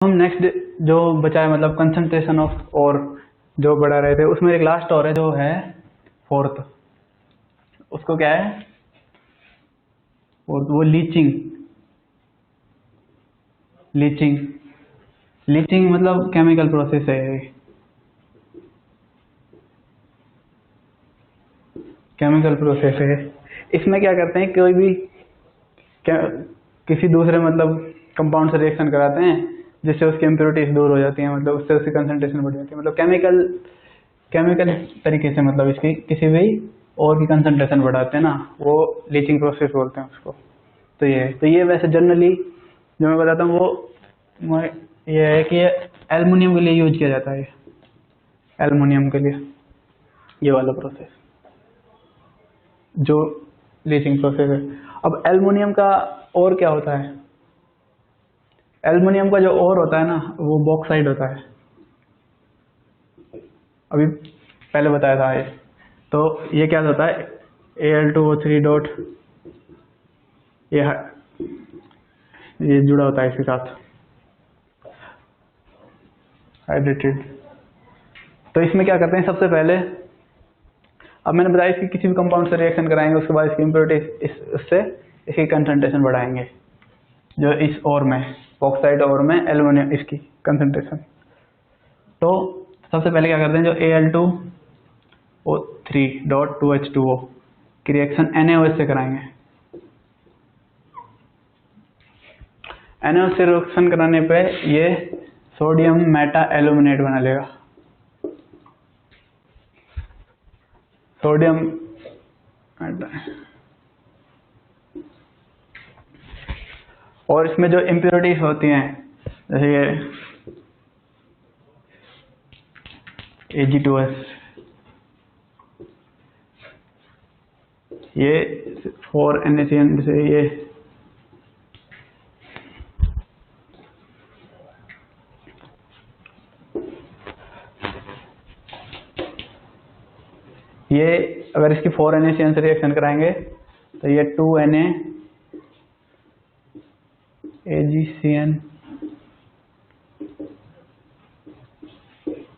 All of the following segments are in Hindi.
हम नेक्स्ट जो बचा है मतलब कंसंट्रेशन ऑफ और जो बढ़ा रहे थे उसमें एक लास्ट और है जो है फोर्थ, उसको क्या है फोर्थ, वो लीचिंग। लीचिंग लीचिंग मतलब केमिकल प्रोसेस है, केमिकल प्रोसेस है। इसमें क्या करते हैं, कोई भी किसी दूसरे मतलब कंपाउंड से रिएक्शन कराते हैं जिससे उसकी इम्प्योरिटीज दूर हो जाती हैं, मतलब उससे उसकी कंसंट्रेशन बढ़ जाती है, मतलब केमिकल तरीके से मतलब इसकी किसी भी और की कंसंट्रेशन बढ़ाते हैं ना, वो लीचिंग प्रोसेस बोलते हैं उसको। तो ये है, तो ये वैसे जनरली जो मैं बताता हूँ वो ये है कि ये एल्युमिनियम के लिए यूज किया जाता है, एल्युमिनियम के लिए ये वाला प्रोसेस जो लीचिंग प्रोसेस है। अब एल्युमिनियम का और क्या होता है, एल्युमिनियम का जो और होता है ना वो बॉक्साइड होता है, अभी पहले बताया था ये। तो ये क्या होता है, Al2O3 डॉट ये जुड़ा होता है इसके साथ हाइड्रेटेड। तो इसमें क्या करते हैं सबसे पहले, अब मैंने बताया इसकी किसी भी कंपाउंड से रिएक्शन कराएंगे उसके बाद इसकी इम्प्योरिटी उससे इसकी कंसंट्रेशन बढ़ाएंगे, जो इस और में ऑक्साइड और में एल्युमिनियम इसकी कंसंट्रेशन। तो सबसे पहले क्या करते हैं, जो Al2O3 डॉट 2H2O की रिएक्शन NaOH से कराएंगे। NaOH से रिएक्शन कराने पे ये सोडियम मेटा एल्यूमिनेट बना लेगा, सोडियम और इसमें जो इम्प्योरिटीज होती हैं जैसे ये Ag2S, ये 4NaCN, जैसे ये अगर इसकी 4NaCN से रिएक्शन कराएंगे तो ये 2Na AgCN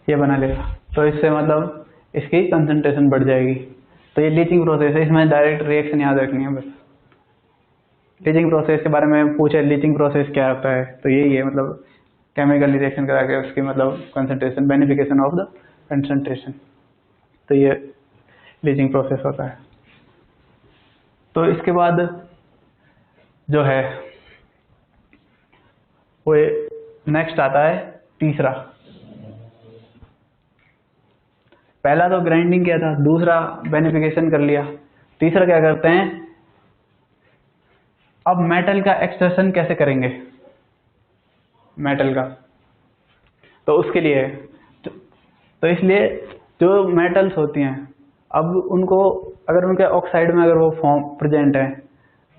ये बना लेगा, तो इससे मतलब इसकी कंसंट्रेशन बढ़ जाएगी। तो ये लीचिंग प्रोसेस है, इसमें डायरेक्ट रिएक्शन याद रखनी है बस। लीचिंग प्रोसेस के बारे में पूछे, लीचिंग प्रोसेस क्या होता है, तो यही है मतलब केमिकल रिएक्शन करा के उसकी मतलब concentration, beneficiation of the concentration, तो ये लीचिंग प्रोसेस होता है। तो इसके बाद जो है वो नेक्स्ट आता है तीसरा। पहला तो ग्राइंडिंग किया था, दूसरा बेनिफिकेशन कर लिया, तीसरा क्या करते हैं, अब मेटल का एक्सट्रैक्शन कैसे करेंगे मेटल का, तो उसके लिए तो इसलिए जो मेटल्स होती हैं अब उनको अगर उनके ऑक्साइड में अगर वो फॉर्म प्रेजेंट है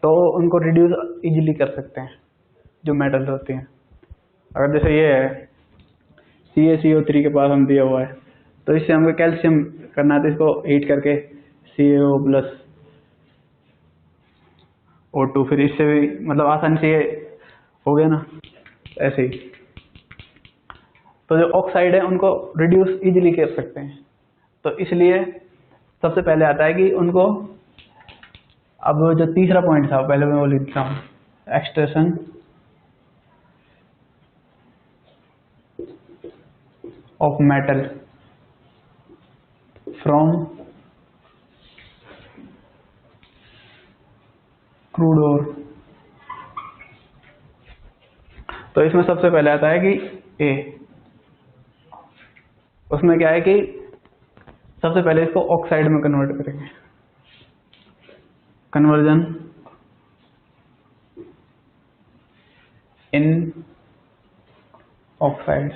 तो उनको रिड्यूस इजीली कर सकते हैं जो मेटल्स होती हैं। अगर जैसे ये है CaCO3 के पास हम दिया हुआ है, तो इससे हमको कैल्शियम करना है तो इसको हीट करके CaO प्लस O2, फिर इससे भी मतलब आसानी से ये हो गया ना, ऐसे ही। तो जो ऑक्साइड है उनको रिड्यूस इजीली कर सकते हैं, तो इसलिए सबसे पहले आता है कि उनको, अब जो तीसरा पॉइंट था पहले मैं वो लिखता हूँ, extraction of metal from crude ore. तो इसमें सबसे पहले आता है कि ए, उसमें क्या है कि सबसे पहले इसको ऑक्साइड में कन्वर्ट करेंगे, conversion in oxide.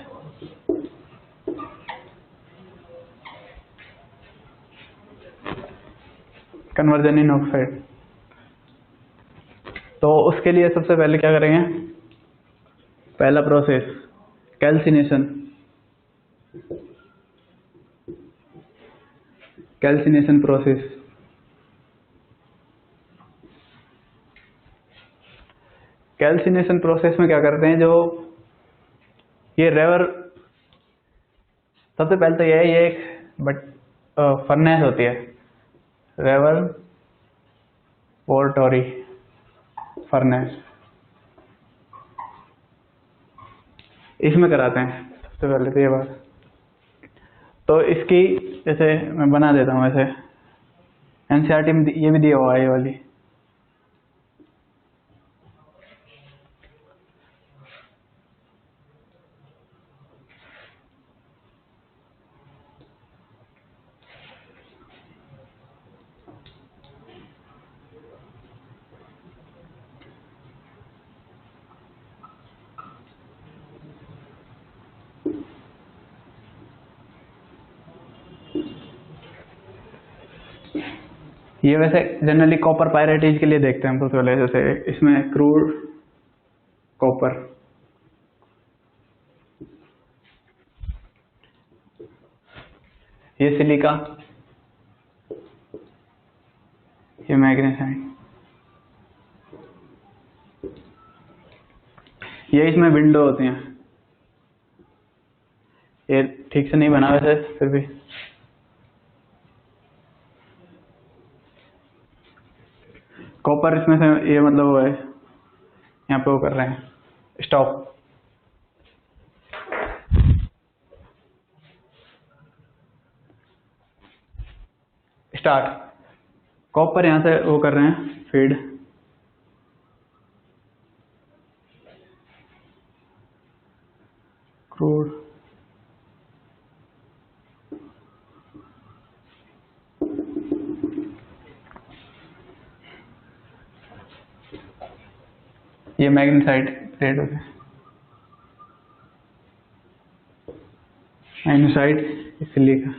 Conversion in oxide, तो उसके लिए सबसे पहले क्या करेंगे, पहला process calcination, calcination process. Calcination process में क्या करते हैं, जो ये रेवर, सबसे पहले तो ये एक बट फर्नेस होती है, रेवर पोर्टोरी फर्नेस, इसमें कराते हैं सबसे पहले तो ये बात। तो इसकी जैसे मैं बना देता हूँ, वैसे एनसीईआरटी में ये भी दिया हुआ है ये वाली। ये वैसे जनरली कॉपर पायरेटेज के लिए देखते हैं हम सबसे पहले, जैसे इसमें क्रूड कॉपर, ये सिलिका, ये मैग्नीसाइट, ये इसमें विंडो होती हैं। ये ठीक से नहीं बना वैसे, फिर भी कॉपर इसमें से ये मतलब वो है, यहाँ पे वो कर रहे हैं स्टॉप। स्टार्ट, कॉपर यहाँ से वो कर रहे हैं फीड, क्रूड, ये मैग्नीसाइट रेड होते हैं, मैग्नीसाइट सिलिका,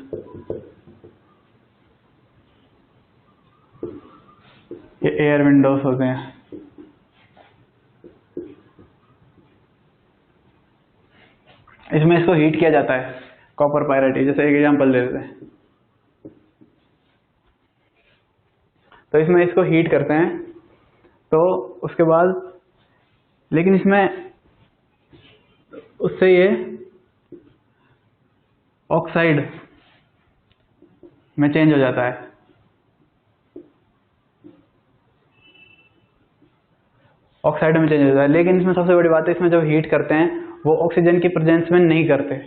ये एयर विंडोज होते हैं। इसमें इसको हीट किया जाता है, कॉपर पायरेटेज, जैसे एक एग्जांपल ले लेते हैं। तो इसमें इसको हीट करते हैं, तो उसके बाद लेकिन इसमें उससे ये ऑक्साइड में चेंज हो जाता है। ऑक्साइड में चेंज हो जाता है, लेकिन इसमें सबसे बड़ी बात है, इसमें जब हीट करते हैं वो ऑक्सीजन की प्रेजेंस में नहीं करते,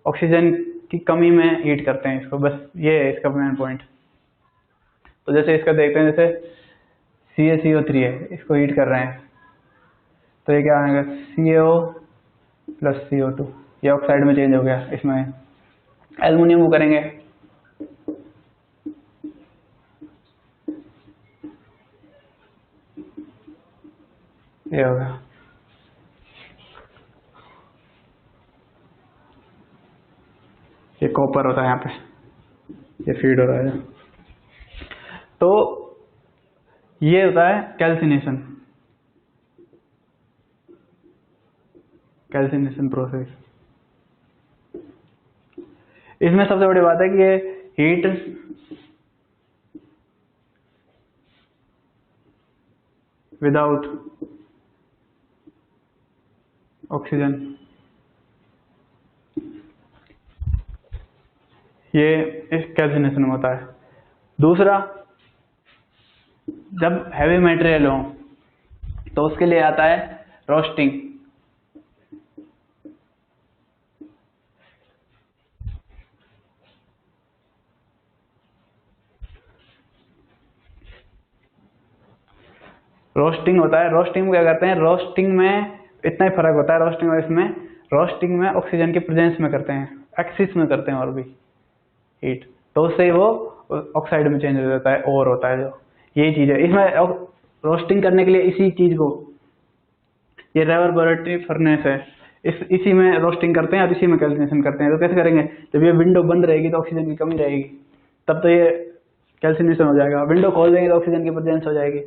ऑक्सीजन की कमी में हीट करते हैं इसको, बस ये है इसका मेन पॉइंट। तो जैसे इसका देखते हैं, जैसे CaCO3 है, इसको हीट कर रहे हैं, तो ये क्या आएगा, CaO प्लस CO2, ये ऑक्साइड में चेंज हो गया। इसमें एल्युमिनियम को करेंगे, ये होगा, ये कॉपर होता है यहाँ पे, ये फीड हो रहा है। तो ये होता है कैल्सिनेशन, कैल्सिनेशन प्रोसेस। इसमें सबसे बड़ी बात है कि ये हीट विदाउट ऑक्सीजन, ये इस कैल्सिनेशन में होता है। दूसरा, जब हैवी मटेरियल हो तो उसके लिए आता है रोस्टिंग। रोस्टिंग होता है, रोस्टिंग में क्या करते हैं, रोस्टिंग में इतना ही फर्क होता है रोस्टिंग और इसमें। रोस्टिंग में ऑक्सीजन की प्रेजेंस में करते हैं, एक्सिस में करते हैं और भी हीट, तो उससे वो ऑक्साइड में चेंज हो जाता है, और होता है जो यही चीज है। इसमें रोस्टिंग करने के लिए इसी चीज को, ये रेवर्बरेटरी फर्नेस है, इसी में रोस्टिंग करते हैं और इसी में कैल्सिनेशन करते हैं। तो कैसे करेंगे, जब ये विंडो बंद रहेगी तो ऑक्सीजन की कमी रहेगी, तब तो ये कैल्सिनेशन हो जाएगा। विंडो खोल देंगे तो ऑक्सीजन की प्रेजेंस हो जाएगी,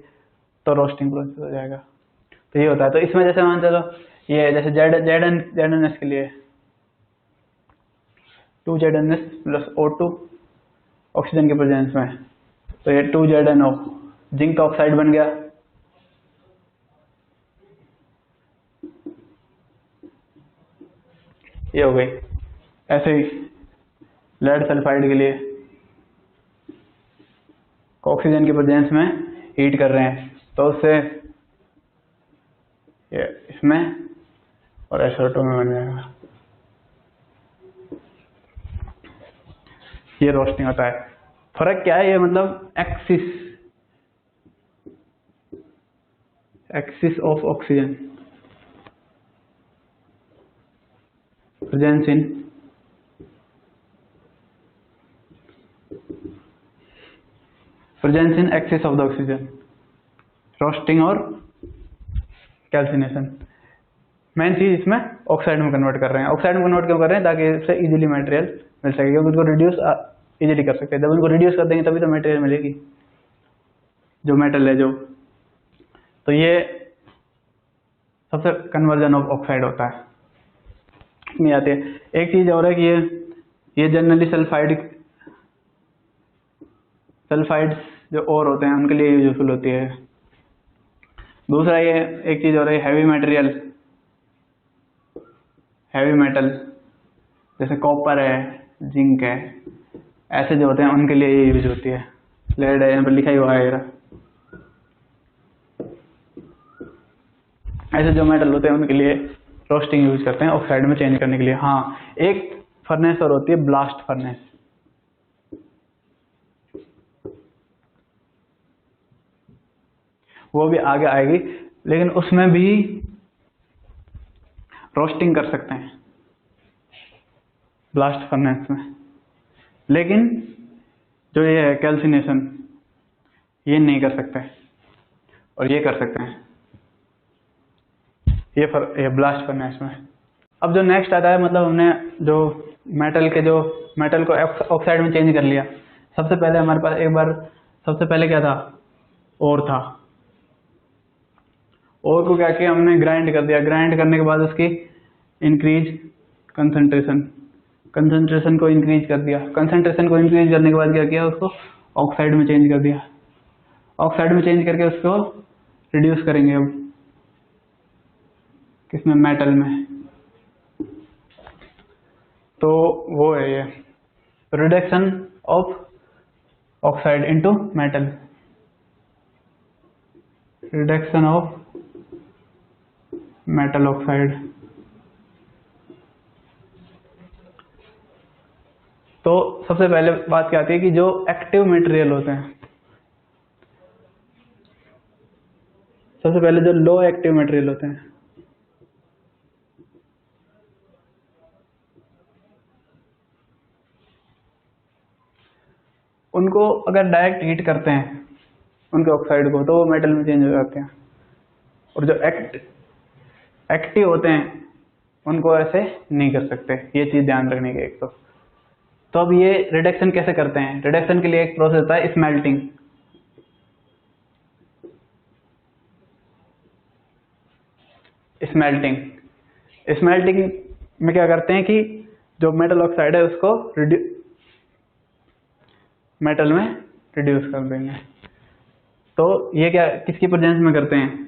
तो रोस्टिंग प्रोसेस हो जाएगा। तो ये होता है। तो इसमें जैसे मान चलो ये जैसे ZnS के लिए 2ZnS प्लस O2 ऑक्सीजन के प्रेजेंस में, तो ये 2ZnO जिंक ऑक्साइड बन गया। ये हो गई। ऐसे ही लेड सल्फाइड के लिए ऑक्सीजन की प्रेजेंस में हीट कर रहे हैं तो उससे ये इसमें और SO2 में बन जाएगा। ये रोस्टिंग होता है। फर्क क्या है? ये मतलब axis of oxygen presence in axis of the oxygen, roasting और कैल्सिनेशन। मेन चीज इसमें ऑक्साइड में कन्वर्ट कर रहे हैं। ऑक्साइड में कन्वर्ट क्यों कर रहे हैं? ताकि इससे इजीली मटेरियल मिल सके, क्योंकि उनको रिड्यूस इजीली कर सकते हैं। जब उनको रिड्यूस कर देंगे तभी तो मटेरियल मिलेगी, जो मेटल है जो। तो ये सबसे कन्वर्जन ऑफ ऑक्साइड होता है इसमें आते हैं। एक चीज और है कि ये जनरली सल्फाइड्स जो और होते हैं उनके लिए यूजफुल होती है। दूसरा ये एक चीज और है, हैवी मेटल जैसे कॉपर है, जिंक है, ऐसे जो होते हैं उनके लिए ये यूज होती है। लेड है, यहाँ पर लिखा ही हुआ है। ऐसे जो मेटल होते हैं उनके लिए रोस्टिंग यूज करते हैं ऑक्साइड में चेंज करने के लिए। हाँ, एक फर्नेस और होती है, ब्लास्ट फर्नेस। वो भी आगे आएगी, लेकिन उसमें भी रोस्टिंग कर सकते हैं ब्लास्ट फर्नेस में। लेकिन जो ये है कैल्सिनेशन, ये नहीं कर सकते और ये कर सकते हैं, ये ब्लास्ट फर्नेस में। अब जो नेक्स्ट आता है, मतलब हमने जो मेटल को ऑक्साइड में चेंज कर लिया। सबसे पहले हमारे पास सबसे पहले क्या था? ओर था। ओर को क्या किया हमने? ग्राइंड कर दिया। ग्राइंड करने के बाद उसकी इंक्रीज कंसंट्रेशन को इंक्रीज कर दिया। कंसंट्रेशन को इंक्रीज करने के बाद क्या किया? उसको ऑक्साइड में चेंज कर दिया। ऑक्साइड में चेंज करके उसको रिड्यूस करेंगे अब किसमें? मेटल में। तो वो है ये reduction of oxide into metal, reduction of metal oxide. तो सबसे पहले बात क्या आती है कि जो एक्टिव मटेरियल होते हैं, सबसे पहले जो लो एक्टिव मटेरियल होते हैं, उनको अगर डायरेक्ट हीट करते हैं उनके ऑक्साइड को, तो वो मेटल में चेंज हो जाते हैं। और जो एक्टिव होते हैं उनको ऐसे नहीं कर सकते। ये चीज ध्यान रखने की एक तो अब ये रिडक्शन कैसे करते हैं? रिडक्शन के लिए एक प्रोसेस होता है स्मेल्टिंग। स्मेल्टिंग में क्या करते हैं कि जो मेटल ऑक्साइड है उसको मेटल में रिड्यूस कर देंगे। तो ये क्या किसकी प्रेजेंस में करते हैं?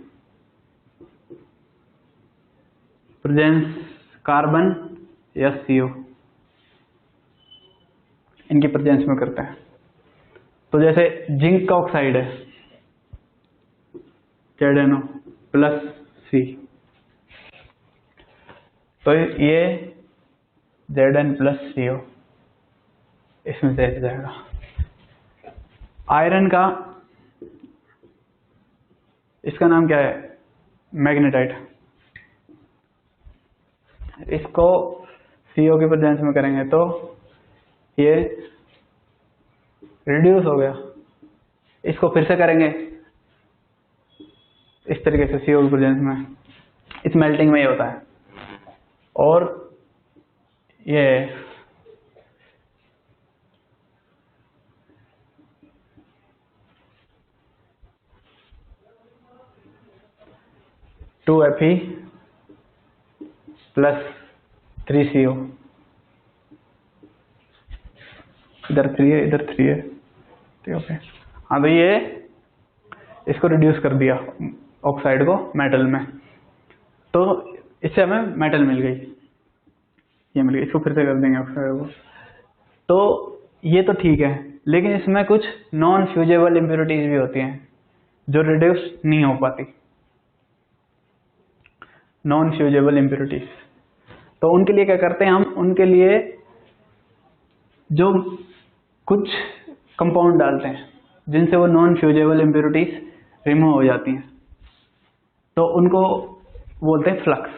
प्रेजेंस कार्बन या CO, इनकी प्रेजेंस में करते हैं। तो जैसे जिंक का ऑक्साइड है ZnO+C, तो ये Zn+CO इसमें से जाएगा। आयरन का, इसका नाम क्या है? मैग्नेटाइट। इसको CO की प्रेजेंस में करेंगे तो ये रिड्यूस हो गया। इसको फिर से करेंगे इस तरीके से CO की प्रेजेंस में। इस मेल्टिंग में ये होता है। और ये (2Fe+3CO), इधर 3 है, इधर 3 है, ठीक है। हाँ, तो ये इसको रिड्यूस कर दिया ऑक्साइड को मेटल में, तो इससे हमें मेटल मिल गई। ये मिल गया, इसको फिर से कर देंगे ऑक्साइड को। तो ये तो ठीक है, लेकिन इसमें कुछ नॉन फ्यूजेबल इम्प्योरिटीज भी होती हैं जो रिड्यूस नहीं हो पाती, नॉन फ्यूजेबल इम्प्योरिटीज। तो उनके लिए क्या करते हैं हम, उनके लिए जो कुछ कंपाउंड डालते हैं जिनसे वो नॉन फ्यूजेबल इम्प्योरिटीज रिमूव हो जाती हैं, तो उनको बोलते हैं फ्लक्स।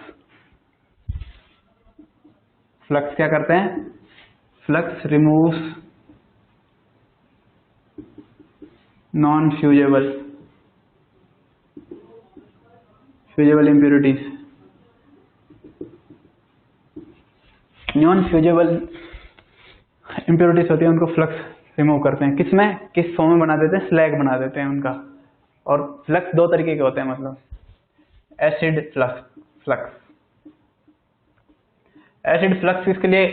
फ्लक्स क्या करते हैं, flux removes non fusible impurities. Non fusible impurities होती है, उनको फ्लक्स रिमूव करते हैं। किसमें, किस फॉर्म में बना देते हैं, स्लैग बना देते हैं उनका। और फ्लक्स दो तरीके के होते हैं, मतलब एसिड फ्लक्स। एसिड फ्लक्स किसके लिए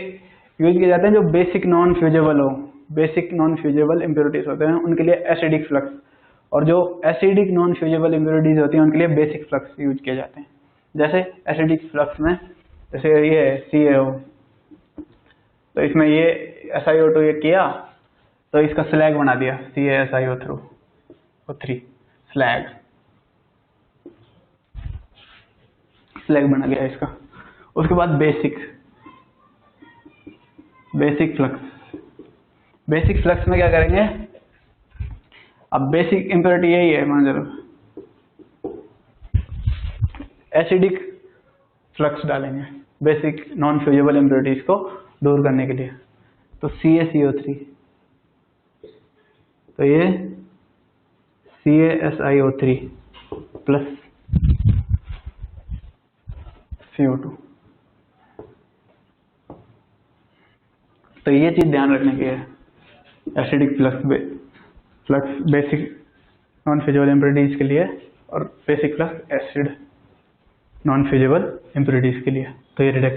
यूज किए जाते हैं, जो बेसिक नॉन फ्यूजेबल हो, बेसिक नॉन फ्यूजेबल इम्प्योरिटीज होते हैं उनके लिए एसिडिक फ्लक्स, और जो एसिडिक नॉन फ्यूजेबल इम्प्योरिटीज होती हैं उनके लिए बेसिक फ्लक्स यूज किए जाते हैं। जैसे एसिडिक फ्लक्स में, जैसे ये CaO, तो इसमें ये SiO2 ये किया तो इसका स्लैग बना दिया, CaSiO3 स्लैग बना गया इसका। उसके बाद बेसिक फ्लक्स में क्या करेंगे, अब बेसिक इम्प्योरिटी यही है, मान लो एसिडिक फ्लक्स डालेंगे बेसिक नॉन फ्यूजेबल इम्प्योरिटीज को दूर करने के लिए। तो CaCO3, तो ये CaSiO3 प्लस CO2। तो ये चीज ध्यान रखने की है, acidic flux basic non fusible impurities के लिए, और basic flux acid non fusible impurities के लिए। तो ये रिडक्ट